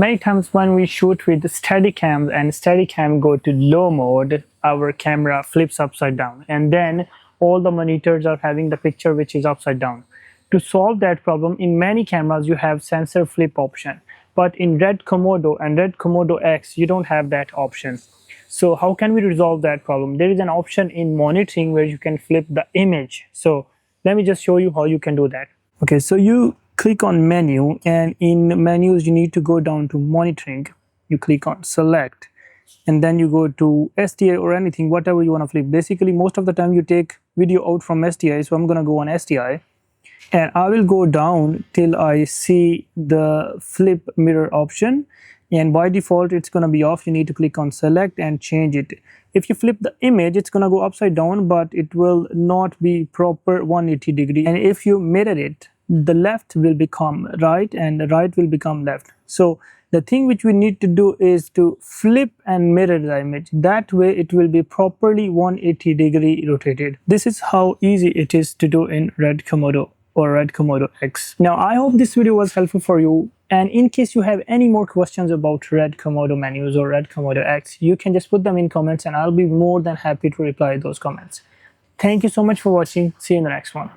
Many times when we shoot with Steadicam and Steadicam go to low mode, our camera flips upside down, and then all the monitors are having the picture which is upside down. To solve that problem, in many cameras you have sensor flip option, but in Red Komodo and Red Komodo X you don't have that option. So how can we resolve that problem? There is an option in monitoring where you can flip the image. So let me just show you how you can do that. Okay, so you click on menu, and in menus you need to go down to monitoring. You click on select, and then you go to STI or anything, whatever you want to flip. Basically most of the time you take video out from STI, so I'm going to go on STI, and I will go down till I see the flip mirror option, and by default it's going to be off. You need to click on select and change it. If you flip the image, it's going to go upside down, but it will not be proper 180 degree. And if you mirror it, the left will become right and the right will become left. So the thing which we need to do is to flip and mirror the image. That way it will be properly 180 degree rotated. This is how easy it is to do in Red Komodo or Red Komodo X. Now I hope this video was helpful for you, and in case you have any more questions about Red Komodo menus or Red Komodo X, you can just put them in comments and I'll be more than happy to reply those comments. Thank you so much for watching. See you in the next one.